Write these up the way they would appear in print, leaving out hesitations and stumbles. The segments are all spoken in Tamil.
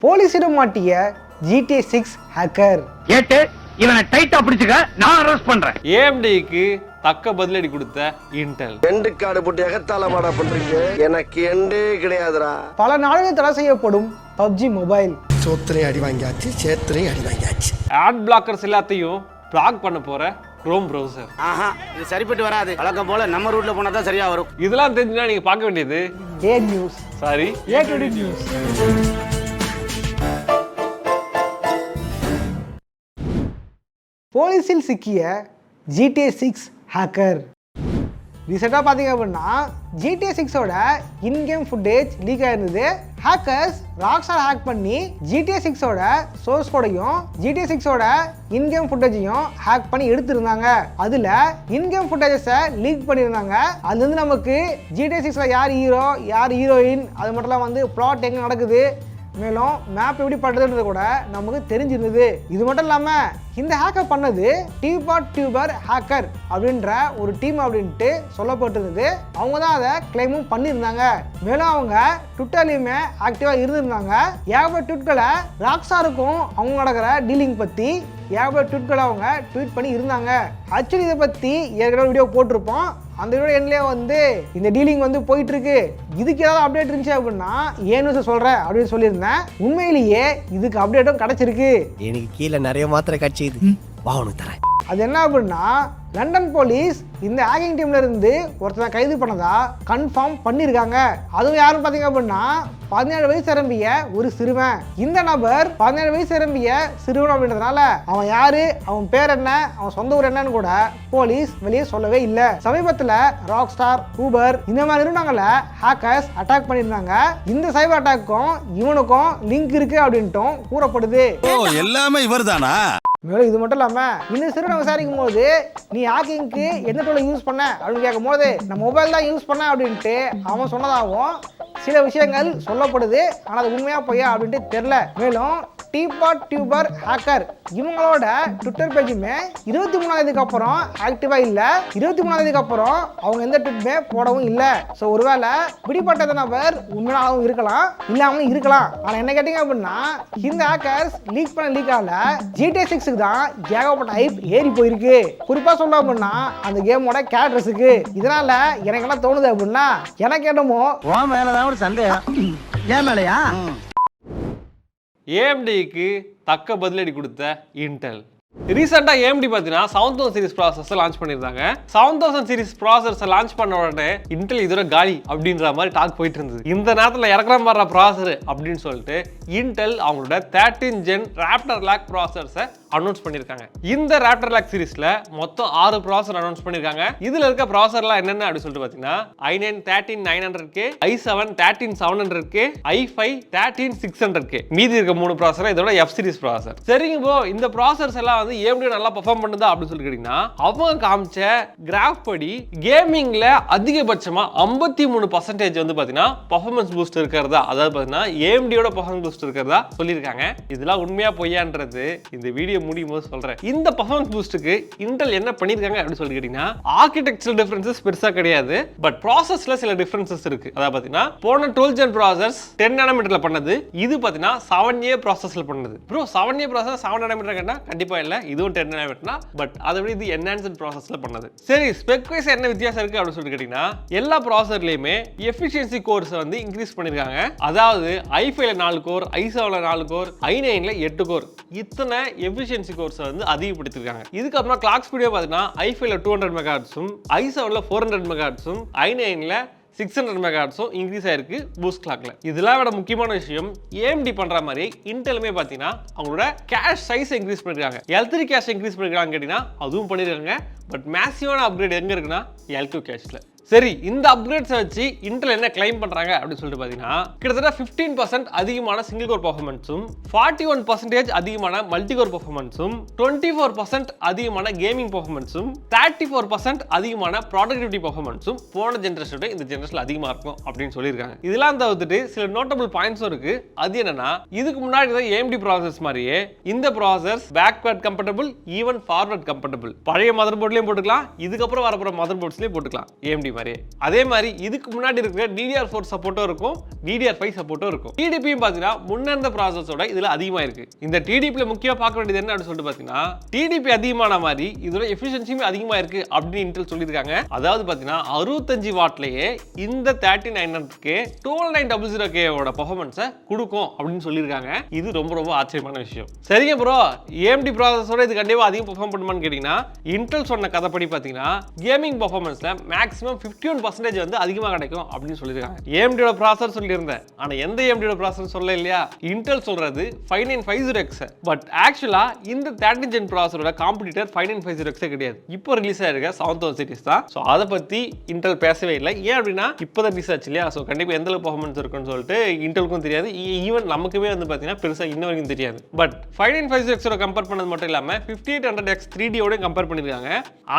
போலீசிடம் மாட்டிய GTA 6 ஹேக்கர். ஏட்டு இவனை டைட்டா பிடிச்சுக்க, நான் அரெஸ்ட் பண்றேன். AMDக்கு தக்க பதிலடி கொடுத்த இன்டெல். எண்டு கார்டு போட்டு எகத்தாளமாடா பண்றீங்க, எனக்கு எண்டே கிடையாதுடா. பல நாடுகள் தடை செய்யப்படும் PUBG மொபைல். சோத்திரை அடி வாங்கியாச்சு, சேத்திரை அடி வாங்கியாச்சு. ஆட் பிளாக்கர்ஸ் எல்லாத்தையும் பிளாக் பண்ண போற Chrome browser. இது சரிப்பட்டு வராது. வழக்கம் போல நம்ம ரூட்ல போனா தான் சரியா வரும். இதெல்லாம் தெரிஞ்சுனா நீங்க பார்க்க வேண்டியது A news. Sorry A news. போலீஸில் சிக்கிய GTA 6 ஹேக்கர். ரீசெண்டாக பார்த்தீங்க அப்படின்னா GTA 6ஓட இன்கேம் ஃபுட்டேஜ் லீக் ஆயிருந்தது. ஹேக்கர்ஸ் ராக்ஸ்டார் ஹேக் பண்ணி GTA 6ஓட சோர்ஸ் கோடையும் GTA 6ஓட இன்கேம் ஃபுட்டேஜையும் ஹேக் பண்ணி எடுத்திருந்தாங்க. அதில் இன்கேம் ஃபுட்டேஜஸை லீக் பண்ணியிருந்தாங்க. அதுலேருந்து நமக்கு GTA 6ல யார் ஹீரோ யார் ஹீரோயின் அது மட்டும்லாம் வந்து பிளாட் எங்கே நடக்குது, மேலும் மேப் எப்படி பண்ணுறதுன்றது கூட நமக்கு தெரிஞ்சிருந்தது. இது மட்டும் இல்லாமல் இந்த ஹேக்கர் பண்ணது டீபாட் டியூபர் ஹேக்கர் அப்படின்ற ஒரு டீம் அப்படின்ட்டு சொல்லப்பட்டிருந்தது. அவங்க தான் அதை கிளைமும் பண்ணியிருந்தாங்க. மேலும் அவங்க ட்விட்டர்லையுமே ஆக்டிவாக இருந்திருந்தாங்க. ஏகப்பட்ட ட்வீட்களை ராக்ஸ்டாருக்கும் அவங்க நடக்கிற டீலிங் பற்றி ஏகப்பட்ட ட்வீட்களை அவங்க ட்வீட் பண்ணி இருந்தாங்க. ஆக்சுவலி இதை பற்றி ஏற்கனவே வீடியோ போட்டிருப்போம். அந்த வீடியோ எண்ணிலே வந்து இந்த டீலிங் வந்து போயிட்டு இருக்கு, இதுக்கு ஏதாவது அப்டேட் இருந்துச்சு அப்படின்னா ஏன்னு சொல்கிறேன் அப்படின்னு சொல்லியிருந்தேன். உண்மையிலேயே இதுக்கு அப்டேட்டும் கிடச்சிருக்கு. எனக்கு கீழே நிறைய மாத்திரை கட்சி வாங்கணும் தரேன். அது என்ன அப்படின்னா லண்டன் போலீஸ் இந்த ஹேக்கிங் டீம்ல இருந்து ஒருத்தனை கைது பண்ணதா கன்ஃபார்ம் பண்ணியிருக்காங்க. அதுவும் யாரும் பார்த்தீங்க அப்படின்னா 17 வயசு நிரம்பிய ஒரு சிறுவன். இந்த நபர் 17 வயசு நிரம்பிய சிறுவன் அப்படின்றதுனால அவன் யாரு, அவன் பேர் என்ன, அவன் சொந்த ஊர் என்னன்னு கூட போலீஸ் வெளியே சொல்லவே இல்லை. சமீபத்தில் ராக்ஸ்டார், ஊபர் இந்த மாதிரி நிறுவனங்களை ஹேக்கர்ஸ் அட்டாக் பண்ணியிருந்தாங்க. இந்த சைபர் அட்டாக்கும் இவனுக்கும் லிங்க் இருக்கு அப்படின்ட்டும் கூறப்படுது. எல்லாமே இவர் தானா? மேலும் இது மட்டும் இல்லாமல் இந்த சிறுவனை விசாரிக்கும் போது நீ ஹேக்கிங்க்கு என்ன டூலை யூஸ் பண்ண அப்படின்னு கேட்கும் போது நான் மொபைல் தான் யூஸ் பண்ணேன் அப்படின்ட்டு அவன் சொன்னதாகவும் சில விஷயங்கள் சொல்லப்படுது. ஆனால் அது உண்மையாக பொய்யா அப்படின்ட்டு தெரில. மேலும் டீபாட் டியூபர் ஹேக்கர் இவங்களோட ட்விட்டர் பேஜுமே 23ஆம் அப்புறம் ஆக்டிவாக இல்லை. 23ஆம் அப்புறம் அவங்க எந்த ட்விட்டுமே போடவும் இல்லை. ஸோ ஒருவேளை பிடிப்பட்ட நபர் உண்மையாகவும் இருக்கலாம், இல்லாமலும் இருக்கலாம். ஆனால் என்ன கேட்டீங்க அப்படின்னா இந்த ஹேக்கர்ஸ் லீக் பண்ண லீக் ஆகல, GTA 6 தான் ஏகப்பட்ட ஹைப் ஏறி போயிருக்கு. குறிப்பாக சொல்ல அப்படின்னா அந்த கேமோட கேரக்டர்ஸுக்கு. இதனால எனக்கு என்ன தோணுது அப்படின்னா எனக்கு என்னமோ மேலதான் ஒரு சந்தேகம். ஏன் மேலையா? AMDக்கு தக்க பதிலடி கொடுத்த இன்டெல். ரீசெண்டாக AMD பார்த்தீங்கன்னா 7000 சீரிஸ் ப்ராசஸை லான்ச் பண்ணியிருந்தாங்க. 7000 சீரிஸ் ப்ராசஸை லான்ச் பண்ண உடனே இன்டெல் இதோட காலி அப்படின்ற மாதிரி டாக் போயிட்டு இருந்தது. இந்த நேரத்தில் இறக்குற மாதிரி ப்ராசஸர் அப்படின்னு சொல்லிட்டு இன்டெல் அவங்களோட 13 Gen ராப்டர் லாக் ப்ராசஸரை அனௌன்ஸ் பண்ணியிருக்காங்க. இந்த ராப்டர் லாக் சீரிஸ்ல மொத்தம் 6 ப்ராசஸர் அனௌன்ஸ் பண்ணியிருக்காங்க. இதுல இருக்க ப்ராசஸர்லாம் என்னென்ன அப்படின்னு சொல்லிட்டு பார்த்தீங்கன்னா i9 13900K, i7 13700K, i5 13600K. மீதி இருக்க 3 ப்ராசஸர் இதோட F சீரிஸ் ப்ராசஸர். சரிங்க ப்ரோ, இந்த ப்ராசஸர்ஸ் எல்லாம் வந்து AMD நல்லா பெர்ஃபார்ம் பண்ணுதா அப்படின்னு சொல்லி கேட்டீங்கன்னா அவங்க காமிச்ச கிராஃப் படி கேமிங்ல அதிகபட்சமா 53% வந்து பாத்தீங்கன்னா பெர்ஃபார்மன்ஸ் பூஸ்ட் இருக்கிறதா, அதாவது பாத்தீங்கன்னா AMDயோட பெர்ஃபார்மன்ஸ் பூஸ்ட் இருக்கிறதா சொல்லியிருக்காங்க. இதெல்லாம் உண்மையா பொய்யான்றது இந்த வீடியோ முடியும் போது சொல்றேன். இந்த பெர்ஃபார்மன்ஸ் பூஸ்டுக்கு இன்டெல் என்ன பண்ணிருக்காங்க அப்படின்னு சொல்லி கேட்டீங்கன்னா ஆர்கிடெக்சரல் டிஃபரன்சஸ் பெருசா கிடையாது, பட் ப்ராசஸ்ல சில டிஃபரன்சஸ் இருக்கு. அதாவது பாத்தீங்கன்னா போன 12 Gen ப்ராசஸ் 10 nanometerல பண்ணது, இது பாத்தீங்கன்னா 7A ப்ராசஸ்ல பண்ணது. ப்ரோ 7A ப்ராசஸ் 7 nanometer கேட்டா கண்டிப்பா இல்ல, இதுவும் 10 nanometer, பட் அதை விட இது என்ஹான்ஸ்ட் ப்ராசஸ்ல பண்ணது. சரி, ஸ்பெக் வைஸ் என்ன வித்தியாசம் இருக்கு அப்படின்னு சொல்லி கேட்டீங்கன்னா எல்லா ப்ராசஸர்லயுமே எஃபிஷியன்சி கோர்ஸ் வந்து இன்க்ரீஸ் பண்ணிருக்காங்க. அதாவது i5ல 4 கோர், i7ல 4 கோர், i9ல 8 கோர், இத்தனை எஃபிஷியன்சி கோர்ஸ் வந்து அதிகப்படுத்திருக்காங்க. இதுக்கப்புறம் கிளாக் ஸ்பீடே பார்த்தீங்கன்னா i5ல 200 மெகாஹெர்ட்ஸும், i7ல 400 மெகாஹெர்ட்ஸும், i9ல 600 மெகாஹெர்ட்ஸும் இன்க்ரீஸ் ஆயிருக்கு பூஸ்ட் கிளாக்ல. இதெல்லாம் விட முக்கியமான விஷயம் AMD பண்ற மாதிரி இன்டெலுமே பார்த்தீங்கன்னா அவங்களோட கேஷ் சைஸ் இன்க்ரீஸ் பண்ணிருக்காங்க. L3 கேஷ் இன்க்ரீஸ் பண்ணிருக்காங்க கேட்டீங்கன்னா அதுவும் பண்ணிருக்காங்க. பட் மேசிவான அப்கிரேட் எங்க இருக்குன்னா L2 கேஷ்ல. சரி, இந்த அப்கிரேட்ஸை வச்சு இன்டெல் என்ன கிளைம் பண்றாங்க அப்படின்னு சொல்லிட்டு பார்த்தீங்கன்னா கிட்டத்தட்ட 15% அதிகமான சிங்கிள் கோர் பர்ஃபார்மன்ஸும், 41% அதிகமான மல்டி கோர் பர்ஃபார்மன்ஸும், 24% அதிகமான கேமிங் பர்ஃபார்மன்ஸும், 34% அதிகமான ப்ராடக்டிவிட்டி பர்ஃபார்மன்ஸும் போன ஜென்ரேஷனோட இந்த ஜென்ரேஷன்ல அதிகமாக இருக்கும் அப்படின்னு சொல்லியிருக்காங்க. இதெல்லாம் தவிர்த்துட்டு சில நோட்டபிள் பாயிண்ட்ஸும் இருக்கு. அது என்னன்னா இதுக்கு முன்னாடி தான் AMD ப்ராசஸ் மாதிரியே இந்த process backward compatible, even forward compatible. பழைய மதர் போர்ட்லயும் போட்டுக்கலாம், இதுக்கப்புறம் வரப்போற மதர் போர்ட்ஸ்லயும் போட்டுக்கலாம் AMD மாதிரி. அதே மாதிரி இதுக்கு முன்னாடி இருக்கிற DDR4 சப்போர்ட்டும் இருக்கும், DDR5 சப்போர்ட்டும் இருக்கும். TDPயும் பார்த்தீங்கன்னா முன்ன இருந்த ப்ராசஸோட இதில் அதிகமாக இருக்கு. இந்த TDPல முக்கியமாக பார்க்க வேண்டியது என்ன அப்படின்னு சொல்லிட்டு பார்த்தீங்கன்னா, TDP அதிகமான மாதிரி இதோட எஃபிஷியன்சியும் அதிகமாக இருக்கு அப்படின்னு இன்டெல் சொல்லியிருக்காங்க. அதாவது பார்த்தீங்கன்னா 65 வாட்லயே இந்த 3900K 12900K பர்ஃபார்மன்ஸை கொடுக்கும் அப்படின்னு சொல்லியிருக்காங்க. இது ரொம்ப ரொம்ப ஆச்சரியமான விஷயம். சரிங்க ப்ரோ, AMD ப்ராசஸோட இது கண்டிப்பாக அதிகம் பெர்ஃபார்ம் பண்ணுமான்னு கேட்டிங்கன்னா, இன்டெல் சொன்ன கதைப்படி பார்த்தீங்கன்னா கேமிங் பர்ஃபார்மன்ஸில் மேக்ஸிமம் 51% வந்து அதிகமாக கிடைக்கும் அப்படின்னு சொல்லியிருக்காங்க. AMDயோட ப்ராசஸர் சொல்லியிருந்தேன், ஆனால் எந்த AMDயோட ப்ராசஸர் சொல்ல இல்லையா? இன்டெல் சொல்றது 5950X. பட் ஆக்சுவலாக இந்த 13 ஜென் ப்ராசஸரோட காம்படிட்டர் 5950X கிடையாது. இப்போ ரிலீஸ் ஆயிருக்க 7000 சீரிஸ் தான். ஸோ அதை பற்றி இன்டெல் பேசவே இல்லை. ஏன் அப்படின்னா இப்போ தான் ரிலீஸ் ஆச்சு இல்லையா? ஸோ கண்டிப்பாக எந்த அளவு பர்ஃபார்மன்ஸ் இருக்குன்னு சொல்லிட்டு இன்டெலுக்கும் தெரியாது, ஈவன் நமக்குமே வந்து பார்த்தீங்கன்னா பெருசாக இன்ன வரைக்கும் தெரியாது. பட் 5950X கம்பேர் பண்ணது மட்டும் இல்லாமல் 5800X 3Dயோட கம்பேர் பண்ணியிருக்காங்க.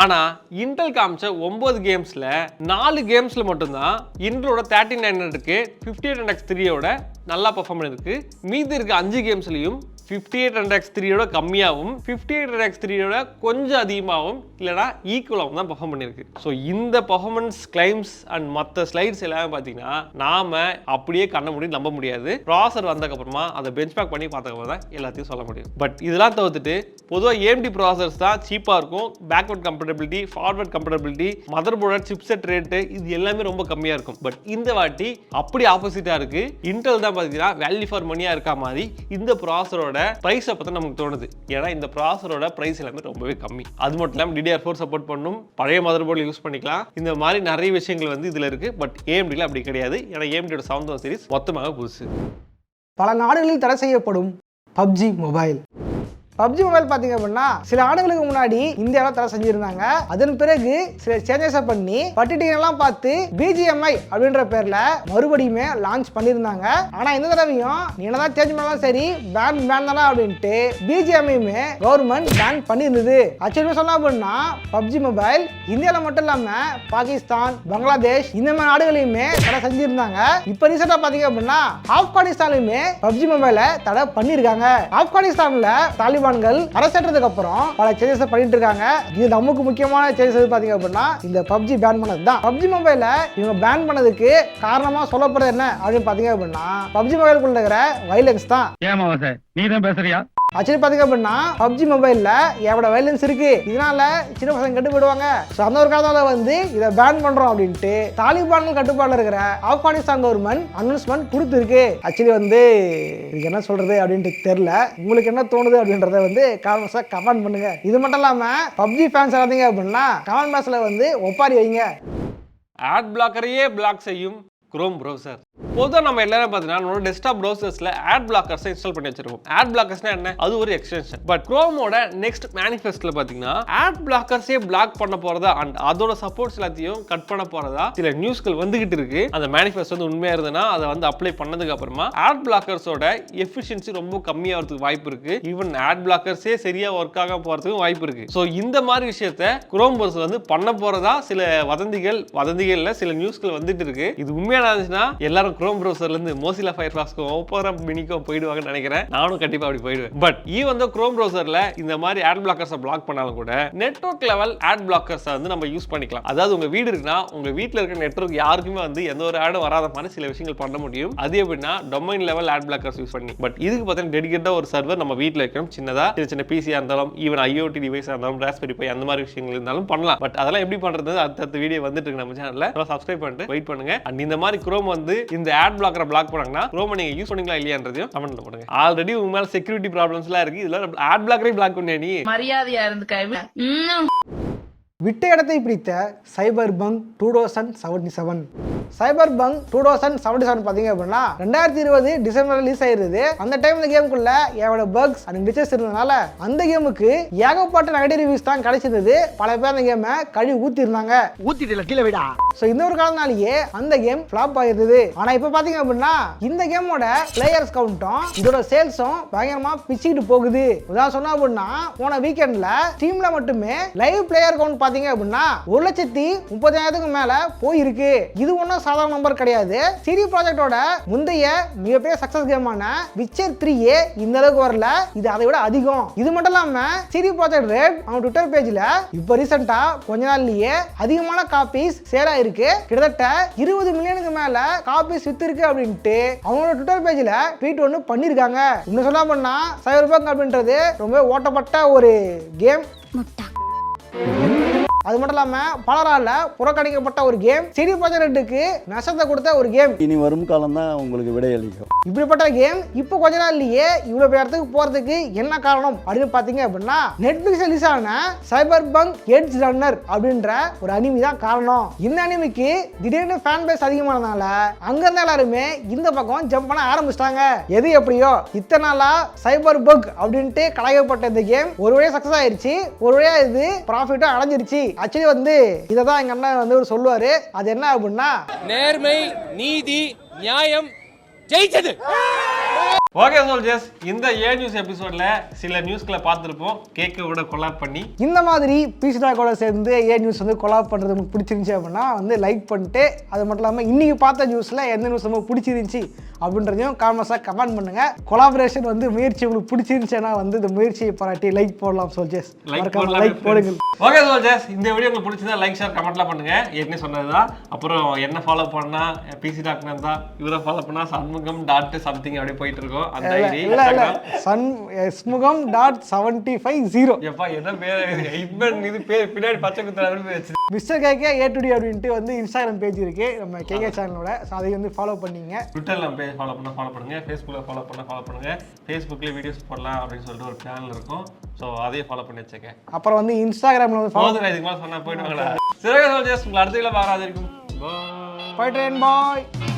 ஆனால் இன்டெல் காமிச்ச 9 கேம்ஸில் 4 கேம்ஸில் மட்டும்தான் இன்டெலோட 3900K 5800X 3Dயோட நல்லா பர்ஃபார்ம் பண்ணிருக்கு. மீதி இருக்க 5 கேம்ஸ்லையும் 5800X 3யோட கம்மியாகவும் 5800X 3யோட கொஞ்சம் அதிகமாகவும் இல்லைனா ஈக்குவலாகவும் தான் பர்ஃபார்ம் பண்ணியிருக்கு. ஸோ இந்த பர்ஃபார்மன்ஸ் கிளைம்ஸ் அண்ட் மற்ற ஸ்லைட்ஸ் எல்லாமே பார்த்தீங்கன்னா நாம அப்படியே கண்ண முடியும் நம்ப முடியாது. ப்ராசர் வந்ததுக்கப்புறமா அதை பெஞ்ச்மார்க் பண்ணி பார்த்ததுக்கப்புறம் தான் எல்லாத்தையும் சொல்ல முடியும். பட் இதெல்லாம் தவிர்த்துட்டு பொதுவாக AMD ப்ராசர்ஸ் தான் சீப்பாக இருக்கும். Backward compatibility, forward compatibility, mother board, chipset rate இது எல்லாமே ரொம்ப கம்மியாக இருக்கும். பட் இந்த வாட்டி அப்படி ஆப்போசிட்டாக இருக்கு. இன்டெல் தான் பார்த்தீங்கன்னா வேல்யூ ஃபார் மணியாக இருக்கா மாதிரி இந்த ப்ராசரோட பிரைஸை பற்றி நமக்கு தோணுது. ஏன்னா இந்த ப்ராசரோட பிரைஸ் எல்லாமே ரொம்பவே கம்மி. அது மட்டும் இல்லாமல் DDR4 சப்போர்ட் பண்ணும், பழைய மதர் போர்டு யூஸ் பண்ணிக்கலாம். இந்த மாதிரி நிறைய விஷயங்கள் வந்து இதில் இருக்கு. பட் AMDல அப்படி கிடையாது. ஏன்னா AMDயோட 7000 சீரிஸ் மொத்தமாக புதுசு. பல நாடுகளில் தடை செய்யப்படும் PUBG மொபைல். PUBG மொபைல் பார்த்தீங்க அப்படின்னா சில ஆண்டுகளுக்கு முன்னாடி இந்தியாவில் தடை செஞ்சிருந்தாங்க. அதன் பிறகு சில சேஞ்சஸை பண்ணி பட்டிட்டிங்கெல்லாம் பார்த்து BGMI அப்படின்ற பேரில் மறுபடியுமே லான்ச் பண்ணியிருந்தாங்க. ஆனால் இந்த தடவையும் நீ என்னதான் சேஞ்ச் பண்ணாலும் சரி பேன் தானே அப்படின்ட்டு BGMIயுமே கவர்மெண்ட் பேன் பண்ணியிருந்தது. ஆக்சுவலி சொன்னா அப்படின்னா PUBG மொபைல் இந்தியாவில் மட்டும் இல்லாமல் பாகிஸ்தான், பங்களாதேஷ் இந்த மாதிரி நாடுகளையுமே தடை செஞ்சிருந்தாங்க. இப்போ ரீசெண்டாக பார்த்தீங்க அப்படின்னா ஆப்கானிஸ்தான்லையுமே PUBG மொபைலை தடை பண்ணியிருக்காங்க. ஆப்கானிஸ்தானில் தாலிபான் அரசேற்றதுக்கு அப்புறம் பல சேஞ்சஸ் பண்ணிட்டு இருக்காங்க. இது நமக்கு முக்கியமான சேஞ்சஸ் பாத்தீங்க அப்படின்னா இந்த PUBG பேன் பண்ணது தான். PUBG மொபைல இவங்க பேன் பண்ணதுக்கு காரணமா சொல்லப்படுறது என்ன அப்படின்னு பாத்தீங்க அப்படின்னா PUBG மொபைலுக்குள்ள இருக்கிற வைலன்ஸ் தான். ஏமா சார் நீ தான் பேசுறியா? ஆக்சுவலி பாத்தீங்க அப்படின்னா PUBG மொபைல்ல எவ்வளோ வைலன்ஸ் இருக்கு, இதனால சின்ன பசங்க கெட்டு போயிடுவாங்க. ஸோ அந்த ஒரு காலத்தால வந்து இதை பேன் பண்றோம் அப்படின்ட்டு தாலிபான்கள் கட்டுப்பாடுல இருக்கிற ஆப்கானிஸ்தான் கவர்மெண்ட் அனௌன்ஸ்மெண்ட் கொடுத்துருக்கு. ஆக்சுவலி வந்து இதுக்கு என்ன சொல்றது அப்படின்ட்டு தெரியல. உங்களுக்கு என்ன தோணுது அப்படின்றத வந்து கமெண்ட் பண்ணுங்க. இது மட்டும் இல்லாம PUBG ஃபேன்ஸ் பார்த்தீங்க அப்படின்னா கமெண்ட் பாக்ஸ்ல வந்து ஒப்பாரி வைங்க. ஆட் பிளாக்கரையே பிளாக் செய்யும் குரோம் ப்ரௌசர். பொதுவாக நம்ம எல்லாரும் பார்த்தீங்கன்னா நம்மளோட டெஸ்க்டாப் ப்ரௌசர்ஸில் ஆட் பிளாக்கர்ஸை இன்ஸ்டால் பண்ணி வச்சிருப்போம். ஆட் பிளாக்கர்ஸ்னா என்ன? அது ஒரு எக்ஸ்டென்ஷன். பட் குரோமோட நெக்ஸ்ட் மேனிஃபெஸ்டில் பார்த்தீங்கன்னா ஆட் பிளாக்கர்ஸே பிளாக் பண்ண போறதா அண்ட் அதோட சப்போர்ட்ஸ் எல்லாத்தையும் கட் பண்ண போறதா சில நியூஸ்கள் வந்துகிட்டு இருக்கு. அந்த மேனிஃபெஸ்ட் வந்து உண்மையா இருந்ததுன்னா அதை வந்து அப்ளை பண்ணதுக்கு அப்புறமா ஆட் பிளாக்கர்ஸோட எஃபிஷியன்சி ரொம்ப கம்மியாகிறதுக்கு வாய்ப்பு இருக்கு. ஈவன் ஆட் பிளாக்கர்ஸே சரியா ஒர்க் ஆக போறதுக்கும் வாய்ப்பு இருக்கு. ஸோ இந்த மாதிரி விஷயத்த குரோம் ப்ரௌசர் வந்து பண்ண போறதா சில வதந்திகள்ல சில நியூஸ்கள் வந்துட்டு இருக்கு. இது உண்மையா இருந்துச்சுன்னா எல்லாரும் குரோம் ப்ரௌசர்ல இருந்து மோசிலா ஃபயர்ஃபாக்ஸ்க்கும் ஓப்பரா மினிக்கும் போயிடுவாங்கன்னு நினைக்கிறேன். நானும் கண்டிப்பா அப்படி போயிடுவேன். பட் ஈவன் குரோம் ப்ரௌசர்ல இந்த மாதிரி ஆட் பிளாக்கர்ஸை பிளாக் பண்ணாலும் கூட நெட்வொர்க் லெவல் ஆட் பிளாக்கர்ஸை வந்து நம்ம யூஸ் பண்ணிக்கலாம். அதாவது உங்க வீடு இருக்குன்னா உங்க வீட்டில் இருக்கிற நெட்வொர்க் யாருக்குமே வந்து எந்த ஒரு ஆடும் வராத மாதிரி சில விஷயங்கள் பண்ண முடியும். அது எப்படின்னா domain level ad blockers use பண்ணி. பட் இதுக்கு பார்த்தீங்கன்னா டெடிகேட்டா ஒரு சர்வர் நம்ம வீட்டில் வைக்கணும். சின்னதா சின்ன பிசியா இருந்தாலும் ஈவன் IoT டிவைஸா இருந்தாலும் ராஸ்பெரி பை அந்த மாதிரி விஷயங்கள் இருந்தாலும் பண்ணலாம். பட் அதெல்லாம் எப்படி பண்றது அடுத்த வீடியோ வந்துட்டு இருக்கு நம்ம சேனல்ல. சப்ஸ்கிரைப் பண்ணிட்டு வெயிட் பண்ணுங்க. அண்ட் இந்த மாதிரி குரோம் வந்து இந்த ஆட் பிளாக்கரை பிளாக் பண்ணாங்கன்னா குரோம் நீங்க யூஸ் பண்ணீங்களா இல்லையான்றதையும் கமெண்ட்ல போடுங்க. ஆல்ரெடி உங்க மேல செக்யூரிட்டி ப்ராப்ளம்ஸ்லாம் இருக்கு. இதுல ஆட் பிளாக்கரை பிளாக் பண்ணியா நீ? மரியாதையா இருந்துக்க. விட்ட இடத்தை பிடித்த சைபர் பங்க் 2077. சைபர் பங்க் 2077 பார்த்தீங்க அப்படின்னா 2020 டிசம்பர் ரிலீஸ் ஆயிருது. அந்த டைம் இந்த கேமுக்குள்ள எவ்வளோ பக்ஸ் அண்ட் கிளிச்சஸ் இருந்தனால அந்த கேமுக்கு ஏகப்பட்ட நெகட்டிவ் ரிவ்யூஸ் தான் கிடைச்சிருந்தது. பல பேர் அந்த கேமை கழுவி ஊத்திருந்தாங்க. ஊத்திட்டு கீழே விடா. ஸோ இந்த ஒரு காலனாலேயே அந்த கேம் ஃபிளாப் ஆயிருந்தது. ஆனா இப்போ பார்த்தீங்க அப்படின்னா இந்த கேமோட பிளேயர்ஸ் கவுண்ட்டும் இதோட சேல்ஸும் பயங்கரமா பிச்சுக்கிட்டு போகுது. உதாரணம் சொன்னா அப்படின்னா போன வீக்கெண்ட்ல ஸ்டீம்ல மட்டுமே லைவ் பிளேயர் கவுண்ட் பாத்தீங்க அப்படின்னா 1,30,30,000 மேல போயிருக்கு. இது ஒன்னும் சாதாரண நம்பர் கிடையாது. CD ப்ராஜெக்டோட முந்தைய மிகப்பெரிய சக்சஸ் கேமான விச்சர் 3 இந்த அளவுக்கு வரல, இது அதை விட அதிகம். இது மட்டும் இல்லாம CD ப்ராஜெக்ட் ரெட் அவங்க ட்விட்டர் பேஜ்ல இப்போ ரீசெண்டா கொஞ்ச நாள்லயே அதிகமான காப்பீஸ் சேல் ஆயிருக்கு. கிட்டத்தட்ட 20 மில்லியனுக்கு மேல காப்பீஸ் வித்திருக்கு அப்படின்ட்டு அவங்களோட ட்விட்டர் பேஜ்ல ட்வீட் ஒன்று பண்ணிருக்காங்க. இன்னும் சொல்ல போனா சைபர்பங்க் அப்படின்றது ரொம்ப ஓட்டப்பட்ட ஒரு கேம். அது மட்டும் இல்லாம பலரால புறக்கணிக்கப்பட்ட ஒரு கேம். CD ப்ராஜெக்ட் ரெட்டுக்கு நஷ்டத்தை கொடுத்த ஒரு கேம். இனி வரும் காலம் தான் உங்களுக்கு விடையளிக்கும். இப்படிப்பட்ட கேம் இப்போ கொஞ்ச நாள்லயே இவ்வளவு பேர் இடத்துக்கு போறதுக்கு என்ன காரணம் அப்படின்னு பாத்தீங்க அப்படின்னா நெட்ஃபிளிக்ஸ் ரிலீஸ் ஆன சைபர்பங்க் எட்ஜ் ரன்னர் அப்படின்ற ஒரு அனிமி தான் காரணம். இந்த அனிமிக்கு திடீர்னு ஃபேன் பேஸ் அதிகமானதால அங்க இருந்த எல்லாருமே இந்த பக்கம் ஜம்ப் பண்ண ஆரம்பிச்சிட்டாங்க. எது எப்படியோ இத்தனை நாளா சைபர்பங்க் அப்படின்ட்டு கலாய்க்கப்பட்ட இந்த கேம் ஒரு வழியா சக்சஸ் ஆயிருச்சு. ஒரு வழியா இது ப்ராஃபிட்டும் அடைஞ்சிருச்சு. ஆக்சுவலி வந்து இதை தான் எங்க அண்ணன் வந்து சொல்லுவாரு. அது என்ன அப்படின்னா நேர்மை, நீதி, நியாயம் ஜெயிச்சது. ஓகே சோல்ஜர்ஸ், இந்த ஏ நியூஸ் எபிசோட்ல சில நியூஸ்களை பார்த்துருப்போம், கேக்க கூட கொலாப் பண்ணி. இந்த மாதிரி பீஸ்டா கூட சேர்ந்து ஏ நியூஸ் வந்து கொலாப் பண்ணுறது உங்களுக்கு பிடிச்சிருந்துச்சி அப்படின்னா வந்து லைக் பண்ணிட்டு, அது மட்டும் இல்லாமல் இன்றைக்கி பார்த்த நியூஸில் எந்த நியூஸ் ரொம்ப பிடிச்சிருந்துச்சி அப்படின்றதையும் காமெண்ட்ஸாக கமெண்ட் பண்ணுங்கள். கொலாபரேஷன் வந்து முயற்சி உங்களுக்கு பிடிச்சிருந்துச்சுன்னா வந்து இந்த முயற்சியை பாராட்டி லைக் போடலாம் சோல்ஜர்ஸ். லைக் போடுங்க. ஓகே சோல்ஜர்ஸ், இந்த வீடியோ உங்களுக்கு பிடிச்சிருந்தா லைக் ஷேர் கமெண்ட்லாம் பண்ணுங்க. ஏற்கனவே சொன்னதுதான். அப்புறம் என்ன ஃபாலோ பண்ணா பிசி டாக்டர் தான், இவரை ஃபாலோ பண்ணா சண்முகம் டாட் சம்திங் அப்படியே போயிட்டு இருக்கோம். அந்த ஐடி smugham.750. எப்பா என்ன பேர் இது பேர் பின்னாடி பச்சை குத்துறாரு வச்சு mister KK A to D அப்படின்ட்டு வந்து இன்ஸ்டாகிராம் பேஜ் இருக்கு நம்ம கேகே சேனலோட. அதை வந்து ஃபாலோ பண்ணிங்க. ட்விட்டர்ல பேஜ் ஃபாலோ பண்ணுங்க, ஃபேஸ்புக்கில் ஃபாலோ பண்ணுங்க. ஃபேஸ்புக்லேயே வீடியோஸ் போடலாம் அப்படின்னு சொல்லிட்டு ஒரு சேனல் இருக்கும். ஸோ அதையே ஃபாலோ பண்ணி வச்சுக்கேன். அப்புறம் வந்து இன்ஸ்டாகிராமில் வந்து ஃபாலோ இதுக்கு மேலே சொன்னா போயிடுவாங்களா. சிறக சோல்ஜர்ஸ், உங்களை அடுத்த பார்க்காது இருக்கும். பாய்.